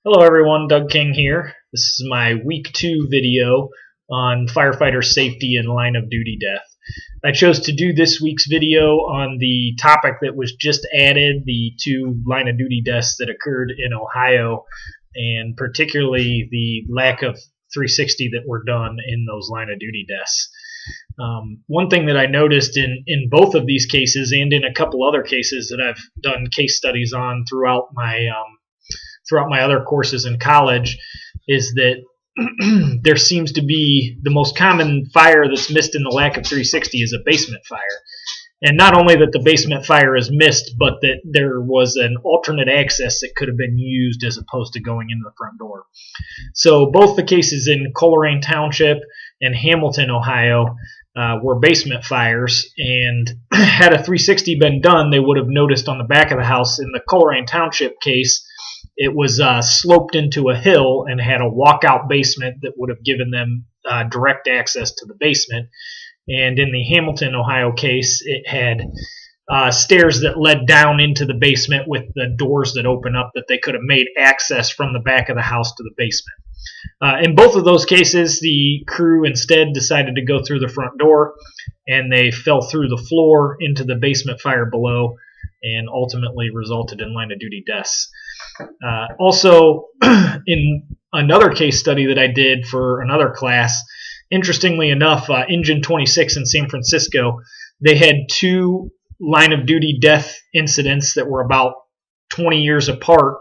Hello everyone, Doug King here. This is my week 2 video on firefighter safety and line of duty death. I chose to do this week's video on the topic that was just added, the 2 line of duty deaths that occurred in Ohio, and particularly the lack of 360 that were done in those line of duty deaths. One thing that I noticed in both of these cases and in a couple other cases that I've done case studies on throughout my other courses in college is that there seems to be the most common fire that's missed in the lack of 360 is a basement fire. And not only that the basement fire is missed, but that there was an alternate access that could have been used as opposed to going into the front door. So both the cases in Coleraine Township and Hamilton, Ohio, were basement fires, and had a 360 been done, they would have noticed on the back of the house. In the Coleraine Township case, it was sloped into a hill and had a walkout basement that would have given them direct access to the basement. And in the Hamilton, Ohio case, it had stairs that led down into the basement with the doors that open up that they could have made access from the back of the house to the basement. In both of those cases, the crew instead decided to go through the front door, and they fell through the floor into the basement fire below and ultimately resulted in line of duty deaths. Also, in another case study that I did for another class, interestingly enough, Engine 26 in San Francisco, they had 2 line of duty death incidents that were about 20 years apart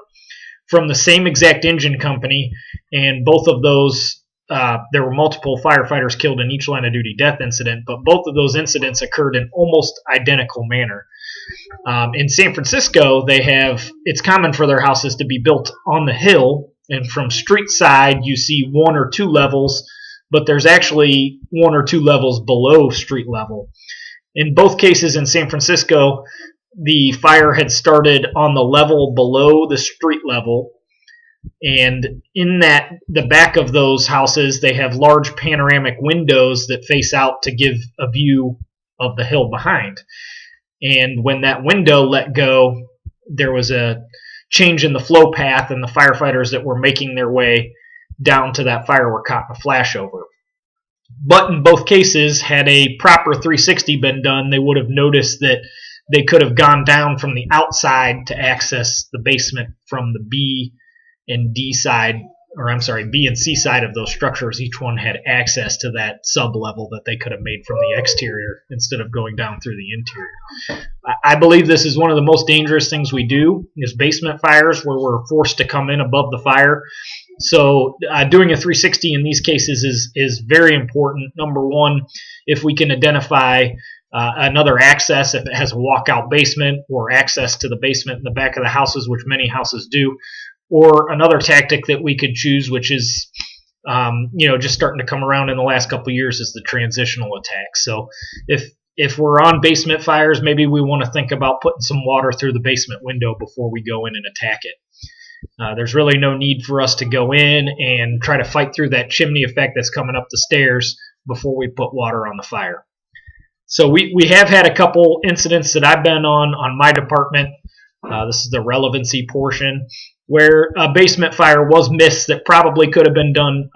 from the same exact engine company, and both of those, there were multiple firefighters killed in each line of duty death incident, but both of those incidents occurred in almost identical manner. In San Francisco, it's common for their houses to be built on the hill, and from street side you see 1 or 2 levels, but there's actually 1 or 2 levels below street level. In both cases in San Francisco, the fire had started on the level below the street level, and in the back of those houses, they have large panoramic windows that face out to give a view of the hill behind. And when that window let go, there was a change in the flow path, and the firefighters that were making their way down to that fire were caught in a flashover. But in both cases, had a proper 360 been done, they would have noticed that they could have gone down from the outside to access the basement from the B and C side of those structures. Each one had access to that sub-level that they could have made from the exterior instead of going down through the interior. I believe this is one of the most dangerous things we do, is basement fires where we're forced to come in above the fire. So doing a 360 in these cases is very important. Number one, if we can identify another access, if it has a walkout basement or access to the basement in the back of the houses, which many houses do, or another tactic that we could choose, which is just starting to come around in the last couple of years, is the transitional attack. So if we're on basement fires, maybe we want to think about putting some water through the basement window before we go in and attack it. There's really no need for us to go in and try to fight through that chimney effect that's coming up the stairs before we put water on the fire. So we have had a couple incidents that I've been on my department. This is the relevancy portion, where a basement fire was missed that probably could have been done,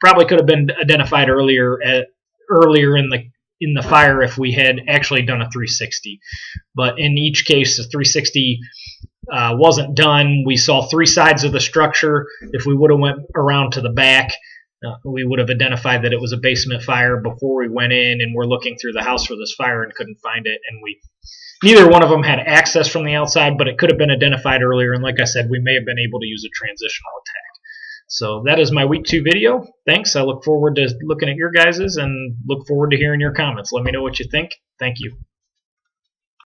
probably could have been identified earlier in the fire if we had actually done a 360. But in each case, the 360 wasn't done. We saw 3 sides of the structure. If we would have went around to the back, we would have identified that it was a basement fire before we went in, and we're looking through the house for this fire and couldn't find it. And neither one of them had access from the outside, but it could have been identified earlier. And like I said, we may have been able to use a transitional attack. So that is my week 2 video. Thanks. I look forward to looking at your guys's and look forward to hearing your comments. Let me know what you think. Thank you.